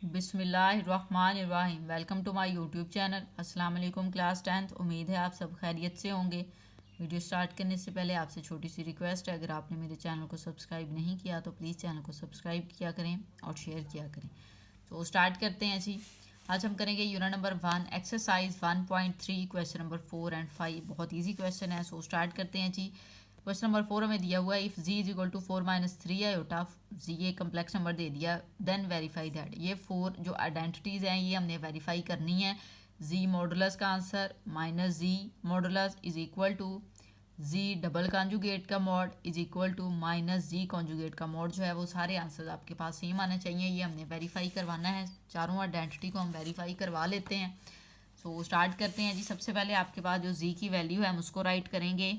बिस्मिल्लाहिर्रहमानिर्रहीम। Welcome to my YouTube channel. अस्सलाम वालेकुम क्लास 10th। उम्मीद है आप सब खैरियत से होंगे। वीडियो स्टार्ट करने से पहले आपसे छोटी सी रिक्वेस्ट है, अगर आपने मेरे चैनल को सब्सक्राइब नहीं किया तो प्लीज़ चैनल को सब्सक्राइब किया करें और शेयर किया करें। तो स्टार्ट करते हैं जी। आज हम करेंगे unit number 1 exercise 1.3 question number 4 and 5। बहुत ईजी क्वेश्चन है। सो स्टार्ट करते हैं जी। क्वेश्चन नंबर 4 हमें दिया हुआ है if G is equal to 4 minus 3 iota, G ये कम्प्लेक्स नंबर दे दिया, देन वेरीफाई दैट। ये 4 जो आइडेंटिटीज़ हैं ये हमने वेरीफाई करनी है। जी मॉडुलस का answer minus G modulus is equal to G double conjugate का mod is equal to minus G conjugate का मॉड। जो है वो सारे आंसर आपके पास सेम आने चाहिए। ये हमने वेरीफाई करवाना है। चारों आइडेंटिटी को हम वेरीफाई करवा लेते हैं। सो स्टार्ट करते हैं जी। सबसे पहले आपके पास जो जी की वैल्यू है हम उसको राइट करेंगे।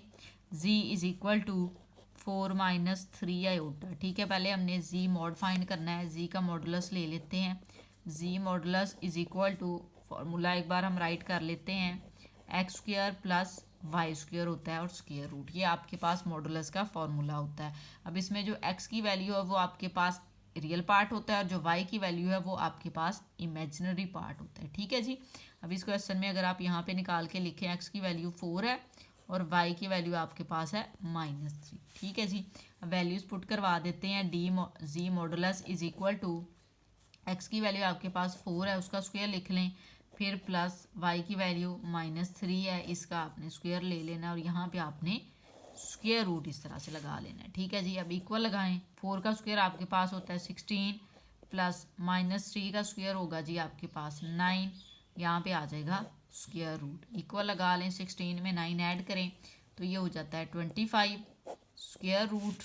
G is equal to 4 minus 3 iota. ठीक है, पहले हमने जी मॉड फाइंड करना है। जी का मॉडुलस ले लेते हैं। G modulus is equal to formula एक बार हम राइट कर लेते हैं। X square plus Y square होता है और स्क्वायर रूट, ये आपके पास मॉडुलस का फॉर्मूला होता है। अब इसमें जो एक्स की वैल्यू है वो आपके पास रियल पार्ट होता है और जो वाई की वैल्यू है वो आपके पास इमेजिनरी पार्ट होता है। ठीक है जी। अब इस क्वेश्चन में अगर आप यहाँ पे निकाल के लिखें, एक्स की वैल्यू 4 है और वाई की वैल्यू आपके पास है -3। ठीक है जी। अब वैल्यूज पुट करवा देते हैं। The z modulus is equal to x की वैल्यू आपके पास 4 है, उसका स्क्वायर लिख लें, फिर प्लस वाई की वैल्यू -3 है, इसका आपने स्क्वायर ले लेना और यहाँ पे आपने स्क्वायर रूट इस तरह से लगा लेना है। ठीक है जी। अब इक्वल लगाएं। 4 का स्क्वायर आपके पास होता है 16 प्लस -3 का स्क्वायर होगा जी आपके पास 9, यहाँ पे आ जाएगा स्क्वायर रूट। इक्वल लगा लें, 16 में 9 ऐड करें तो ये हो जाता है 25 स्क्वायर रूट।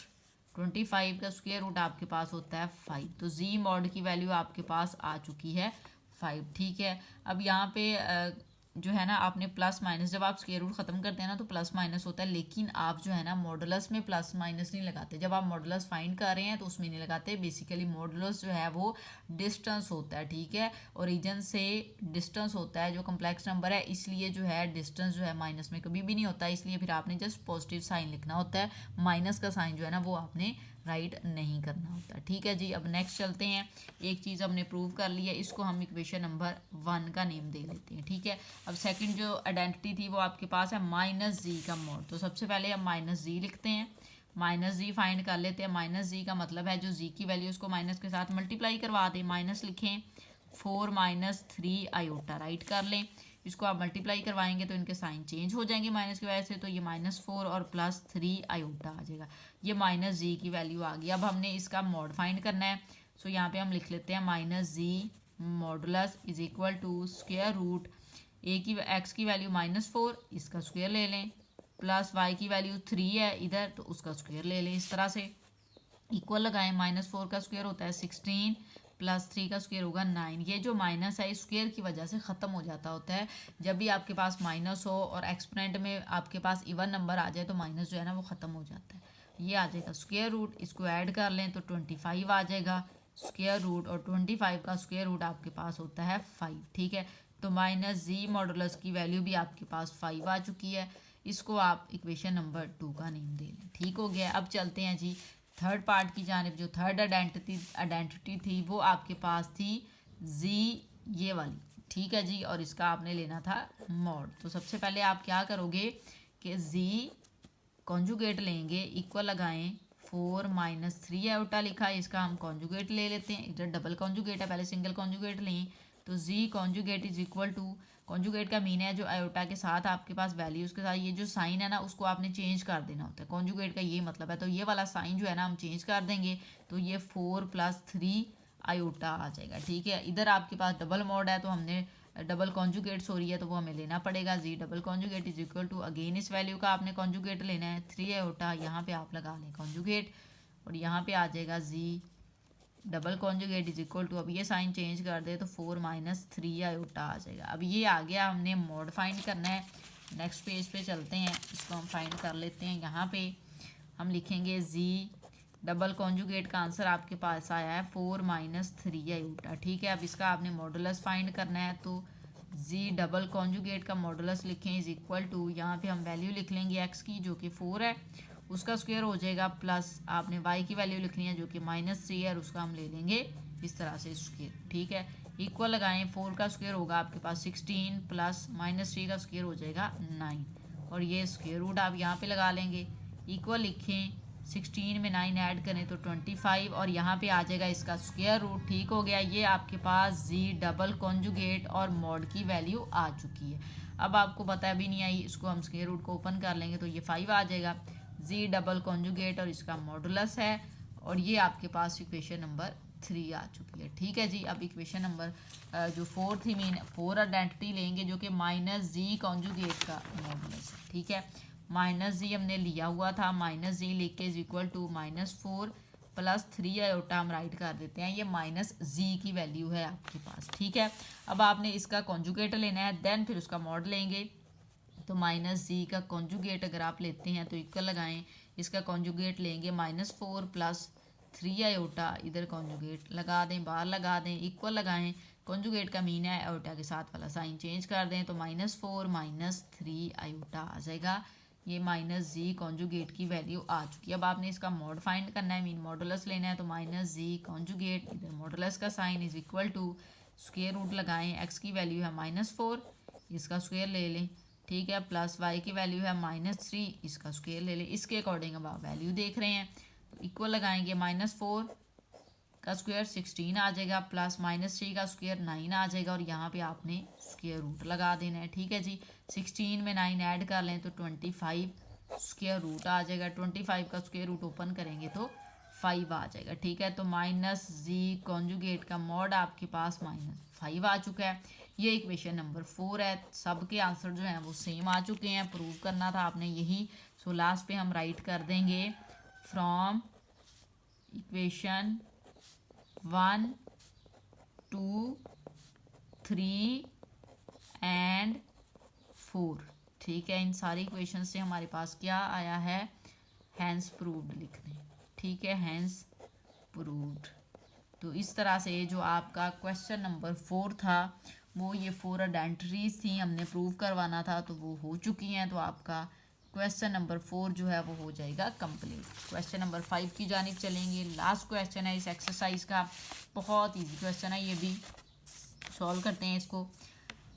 25 का स्क्वायर रूट आपके पास होता है 5। तो जी मॉड की वैल्यू आपके पास आ चुकी है 5। ठीक है। अब यहाँ पे जो है ना आपने प्लस माइनस, जब आप स्क्वायर रूट ख़त्म करते हैं ना तो प्लस माइनस होता है, लेकिन आप जो है ना मॉडुलस में प्लस माइनस नहीं लगाते। जब आप मॉडुलस फाइंड कर रहे हैं तो उसमें नहीं लगाते। बेसिकली मॉडुलस जो है वो डिस्टेंस होता है। ठीक है, ओरिजिन से डिस्टेंस होता है जो कम्प्लेक्स नंबर है, इसलिए जो है डिस्टेंस जो है माइनस में कभी भी नहीं होता। इसलिए फिर आपने जस्ट पॉजिटिव साइन लिखना होता है, माइनस का साइन जो है ना वो आपने राइट नहीं करना होता। ठीक है जी। अब नेक्स्ट चलते हैं। एक चीज़ हमने प्रूव कर ली है, इसको हम इक्वेशन नंबर 1 का नेम दे लेते हैं। ठीक है। अब सेकंड जो आइडेंटिटी थी वो आपके पास है माइनस जी का मॉड। तो सबसे पहले हम माइनस जी लिखते हैं, माइनस जी फाइंड कर लेते हैं। माइनस जी का मतलब है जो जी की वैल्यू उसको माइनस के साथ मल्टीप्लाई करवा दें। माइनस लिखें, 4 माइनस 3 आयोटा राइट कर लें। इसको आप मल्टीप्लाई करवाएंगे तो इनके साइन चेंज हो जाएंगे माइनस की वजह से, तो ये -4 और +3 आयोटा आ जाएगा। ये माइनस जी की वैल्यू आ गई। अब हमने इसका मॉड फाइंड करना है। सो यहाँ पे हम लिख लेते हैं minus G modulus is equal to square root A की एक्स की वैल्यू -4, इसका स्क्वायर ले लें, प्लस वाई की वैल्यू 3 है इधर तो उसका स्क्वायर ले लें। इस तरह से इक्वल लगाएं। -4 का स्क्वायर होता है 16 प्लस 3 का स्क्वायर होगा 9। ये जो माइनस है स्क्वायर की वजह से ख़त्म हो जाता होता है। जब भी आपके पास माइनस हो और एक्सपोनेंट में आपके पास इवन नंबर आ जाए तो माइनस जो है ना वो ख़त्म हो जाता है। ये आ जाएगा स्क्वायर रूट, इसको ऐड कर लें तो 25 आ जाएगा स्क्वायर रूट, और 25 का स्क्वायर रूट आपके पास होता है 5। ठीक है, तो माइनस जी मॉडुलस की वैल्यू भी आपके पास 5 आ चुकी है। इसको आप इक्वेशन नंबर 2 का नेम दे लें। ठीक हो गया। अब चलते हैं जी थर्ड पार्ट की जानिब। जो थर्ड आइडेंटिटी थी वो आपके पास थी जी ये वाली। ठीक है जी, और इसका आपने लेना था मॉड। तो सबसे पहले आप क्या करोगे कि जी कॉन्जुगेट लेंगे, इक्वल लगाएं, 4 माइनस 3 आयोटा लिखा है, इसका हम कॉन्जुगेट ले लेते हैं। इधर डबल कॉन्जुगेट है, पहले सिंगल कॉन्जुगेट लें तो जी conjugate is equal to, conjugate का मीन है जो आयोटा के साथ आपके पास वैल्यूज़ के साथ ये जो साइन है ना उसको आपने चेंज कर देना होता है। कॉन्जुगेट का ये मतलब है, तो ये वाला साइन जो है ना हम चेंज कर देंगे तो ये 4 + 3 आयोटा आ जाएगा। ठीक है, इधर आपके पास डबल मॉड है तो हमने डबल कॉन्जुगेट सॉरी है तो वो हमें लेना पड़ेगा। G double conjugate is equal to, again इस वैल्यू का आपने कॉन्जुगेट लेना है 3 आयोटा, यहाँ पे आप लगा लें कॉन्जुगेट और यहाँ पे आ जाएगा G double conjugate is equal to, अब ये साइन चेंज कर दे तो 4 माइनस 3 आयोटा आ जाएगा। अब ये आ गया, हमने मॉड फाइंड करना है। नेक्स्ट पेज पे चलते हैं, इसको हम फाइंड कर लेते हैं। यहाँ पे हम लिखेंगे जी डबल कॉन्जुगेट का आंसर आपके पास आया है 4 माइनस 3 आयोटा। ठीक है, अब इसका आपने मॉडुलस फाइंड करना है तो जी डबल कॉन्जुगेट का मॉडुलस लिखें इज इक्वल टू, यहाँ पे हम वैल्यू लिख लेंगे एक्स की जो कि 4 है, उसका स्क्वायर हो जाएगा, प्लस आपने वाई की वैल्यू लिखनी है जो कि -3 है और उसका हम ले लेंगे इस तरह से स्क्वायर, ठीक है। इक्वल लगाएं, 4 का स्क्वायर होगा आपके पास 16 प्लस -3 का स्क्वायर हो जाएगा 9, और ये स्क्वायर रूट आप यहाँ पे लगा लेंगे। इक्वल लिखें, 16 में 9 ऐड करें तो 25, और यहाँ पे आ जाएगा इसका स्क्वायर रूट, ठीक हो गया। ये आपके पास जी डबल कॉन्जुगेट और मॉड की वैल्यू आ चुकी है। अब आपको पता भी नहीं आई, इसको हम स्क्वायर रूट को ओपन कर लेंगे तो ये 5 आ जाएगा। जी डबल कॉन्जुगेट और इसका मॉडुलस है, और ये आपके पास इक्वेशन नंबर 3 आ चुकी है, ठीक है जी। अब इक्वेशन नंबर जो 4 थी, मीन 4 आइडेंटिटी लेंगे जो कि -जी कॉन्जुगेट का मॉडुलस है, ठीक है। -जी हमने लिया हुआ था, -जी लेके is equal to -4 plus 3 iota हम राइट कर देते हैं, ये -जी की वैल्यू है आपके पास, ठीक है। अब आपने इसका कॉन्जुगेट लेना है, देन फिर उसका मॉड लेंगे। तो -जी का कॉन्जुगेट अगर आप लेते हैं तो इक्वल लगाएं, इसका कॉन्जुगेट लेंगे -4 प्लस 3 आयोटा, इधर कॉन्जुगेट लगा दें, बाहर लगा दें, इक्वल लगाएं। कॉन्जुगेट का मीन है आयोटा के साथ वाला साइन चेंज कर दें, तो -4 -3 आयोटा आ जाएगा। ये -जी कॉन्जुगेट की वैल्यू आ चुकी है। अब आपने इसका मॉड फाइंड करना है, मीन मॉडुलस लेना है, तो -जी कॉन्जुगेट, इधर मॉडुलस का sign is equal to square root लगाएं, एक्स की वैल्यू है -4, इसका स्क्वायर ले लें, ठीक है, प्लस वाई की वैल्यू है -3, इसका स्क्वायर ले लें। इसके अकॉर्डिंग अब आप वैल्यू देख रहे हैं, तो इक्वल लगाएंगे, -4 का स्क्वायर 16 आ जाएगा, प्लस -3 का स्क्वायर 9 आ जाएगा, और यहाँ पे आपने स्क्वायर रूट लगा देना है, ठीक है जी। 16 में 9 ऐड कर लें तो 25 स्क्वायर रूट आ जाएगा, 25 का स्क्वायर रूट ओपन करेंगे तो 5 आ जाएगा, ठीक है। तो -जी कॉन्जुगेट का मॉड आपके पास -5 आ चुका है। ये इक्वेशन नंबर 4 है। सबके आंसर जो हैं वो सेम आ चुके हैं, प्रूव करना था आपने यही। सो लास्ट पे हम राइट कर देंगे, फ्रॉम इक्वेशन 1 2 3 एंड 4, ठीक है। इन सारी इक्वेशन से हमारे पास क्या आया है, हैंस प्रूव्ड लिखने, ठीक है, हैंस प्रूव्ड। तो इस तरह से जो आपका क्वेश्चन नंबर 4 था, वो ये 4 आइडेंटिटीज थी, हमने प्रूव करवाना था, तो वो हो चुकी हैं। तो आपका क्वेश्चन नंबर 4 जो है वो हो जाएगा कंप्लीट। क्वेश्चन नंबर 5 की जानिब चलेंगे। लास्ट क्वेश्चन है इस एक्सरसाइज का, बहुत ईजी क्वेश्चन है, ये भी सॉल्व करते हैं इसको।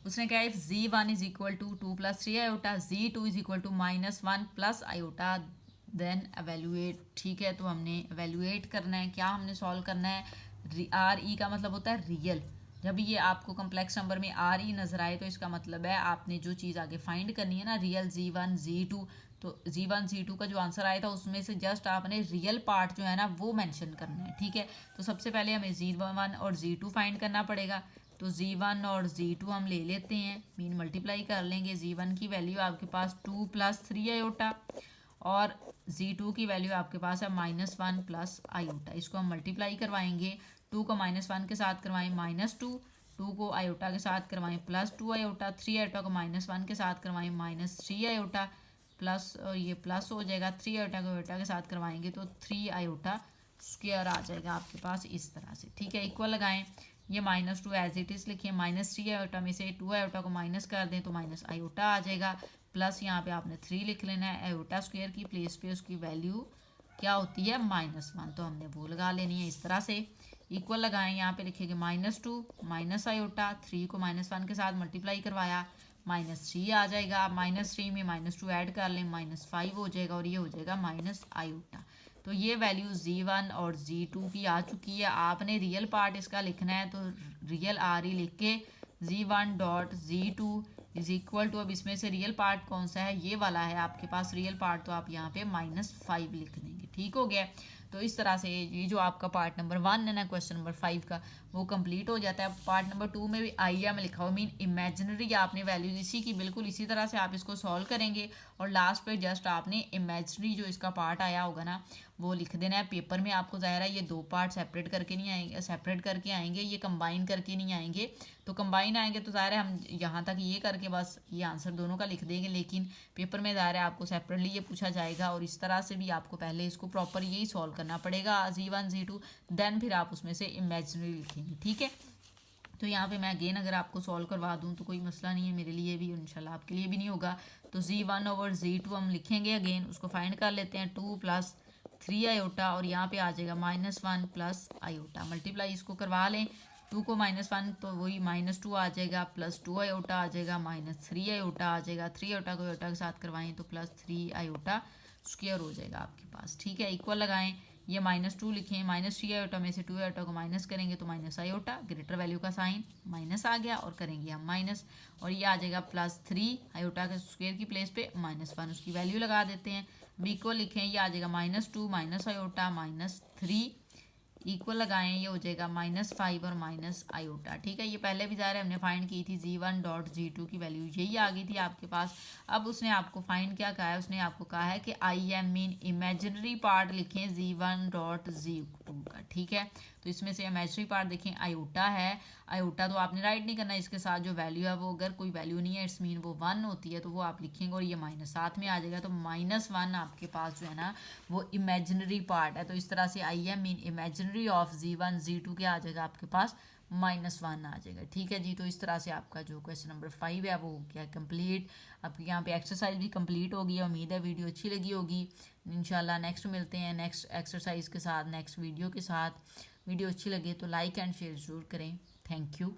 उसने कहा if z1 is equal to 2 + 3 iota, z2 is equal to -1 plus iota, then evaluate, ठीक है। तो हमने एवेल्यूएट करना है, क्या हमने सॉल्व करना है, RE का मतलब होता है रियल। जब ये आपको कम्प्लेक्स नंबर में RE नजर आए तो इसका मतलब है आपने जो चीज़ आगे फाइंड करनी है ना, रियल z1 z2, तो z1 z2 का जो आंसर आया था उसमें से जस्ट आपने रियल पार्ट जो है ना वो मेंशन करना है, ठीक है। तो सबसे पहले हमें z1 और z2 फाइंड करना पड़ेगा। तो z1 और z2 हम ले लेते हैं, मीन मल्टीप्लाई कर लेंगे। z1 की वैल्यू आपके पास 2 + 3 आयोटा, और z2 की वैल्यू आपके पास है -1 प्लस आयोटा। इसको हम मल्टीप्लाई करवाएंगे, 2 को -1 के साथ करवाएं -2, 2 को आयोटा के साथ करवाएं +2 आयोटा, 3 आयोटा को -1 के साथ करवाएं -3 आयोटा, प्लस ये प्लस हो जाएगा, 3 आयोटा को आयोटा के साथ करवाएंगे तो 3 आयोटा स्क्वायर आ जाएगा आपके पास इस तरह से, ठीक है। इक्वल लगाएं, ये -2 एज इट इज़ लिखिए, -3 आयोटा में से 2 आयोटा को माइनस कर दें तो माइनस आयोटा आ जाएगा, प्लस यहाँ पे आपने 3 लिख लेना है। आयोटा स्क्वायर की प्लेस पे उसकी वैल्यू क्या होती है, -1, तो हमने वो लगा लेनी है इस तरह से। इक्वल लगाएं, यहाँ पे लिखेंगे -2 माइनस आयोटा, 3 को -1 के साथ मल्टीप्लाई करवाया, -3 आ जाएगा, -3 में -2 ऐड कर लें, -5 हो जाएगा, और ये हो जाएगा माइनस आयोटा। तो ये वैल्यू z1 और z2 की आ चुकी है। आपने रियल पार्ट इसका लिखना है, तो रियल RE लिख के z1 dot z2 is equal to, अब इसमें से रियल पार्ट कौन सा है, ये वाला है आपके पास रियल पार्ट, तो आप यहाँ पे -5 लिख देंगे, ठीक हो गया। तो इस तरह से ये जो आपका पार्ट नंबर 1 है ना क्वेश्चन नंबर 5 का, वो कंप्लीट हो जाता है। पार्ट नंबर 2 में भी IM लिखा हुआ, मीन इमेजिनरी आपने वैल्यूज इसी की बिल्कुल इसी तरह से आप इसको सॉल्व करेंगे, और लास्ट पे जस्ट आपने इमेजिनरी जो इसका पार्ट आया होगा ना वो लिख देना है पेपर में। आपको ज़ाहिर है ये 2 पार्ट सेपरेट करके नहीं आएंगे, सेपरेट करके आएंगे, ये कंबाइन करके नहीं आएंगे। तो कंबाइन आएंगे तो ज़ाहिर है हम यहाँ तक ये करके बस ये आंसर दोनों का लिख देंगे, लेकिन पेपर में ज़ाहिर है आपको सेपरेटली ये पूछा जाएगा, और इस तरह से भी आपको पहले इसको प्रॉपर यही सॉल्व करना पड़ेगा, z1 z2, देन फिर आप उसमें से इमेजिनरी लिखेंगे, ठीक है। तो यहाँ पे मैं अगेन अगर आपको सॉल्व करवा दूँ तो कोई मसला नहीं है, मेरे लिए भी इंशाल्लाह आपके लिए भी नहीं होगा। तो z1 ओवर z2 हम लिखेंगे अगेन, उसको फाइंड कर लेते हैं, 2 + 3 आयोटा और यहाँ पे आ जाएगा -1 प्लस आयोटा। मल्टीप्लाई इसको करवा लें, 2 को -1 तो वही -2 आ जाएगा, +2 आयोटा आ जाएगा, -3 आयोटा आ जाएगा। 3 आयोटा को आयोटा के साथ करवाएं तो +3 आयोटा स्क्वायर हो जाएगा आपके पास। ठीक है, इक्वल लगाएं, ये -2 लिखें, -3 आयोटा में से 2 आयोटा को माइनस करेंगे तो माइनस आयोटा, ग्रेटर वैल्यू का साइन माइनस आ गया और करेंगे हम माइनस, और ये आ जाएगा +3 आयोटा के स्क्वायर की प्लेस पे -1 उसकी वैल्यू लगा देते हैं। इक्वल लिखें, ये आ जाएगा -2 माइनस आयोटा -3 इक्वल लगाएं, ये हो जाएगा -5 और माइनस आयोटा। ठीक है, ये पहले भी ज़ाहिर है हमने फाइंड की थी, g1.g2 की वैल्यू यही आ गई थी आपके पास। अब उसने आपको फाइंड क्या कहा है, उसने आपको कहा है कि I am mean imaginary part लिखें g1.g2 का। ठीक है, तो इसमें से इमेजिनरी पार्ट देखें आयोटा है, आयोटा तो आपने राइट नहीं करना, इसके साथ जो वैल्यू है वो अगर कोई वैल्यू नहीं है इट्स मीन वो 1 होती है तो वो आप लिखेंगे और ये माइनस साथ में आ जाएगा, तो -1 आपके पास जो है ना वो इमेजिनरी पार्ट है। तो इस तरह से I am mean imaginary of g1 g2 क्या आ जाएगा आपके पास -1 आ जाएगा। ठीक है जी, तो इस तरह से आपका जो क्वेश्चन नंबर 5 है वो क्या कंप्लीट, आपकी यहाँ पे एक्सरसाइज भी कंप्लीट होगी। उम्मीद है वीडियो अच्छी लगी होगी। इंशाल्लाह नेक्स्ट मिलते हैं नेक्स्ट एक्सरसाइज के साथ, नेक्स्ट वीडियो के साथ। वीडियो अच्छी लगे तो लाइक एंड शेयर ज़रूर करें। Thank you.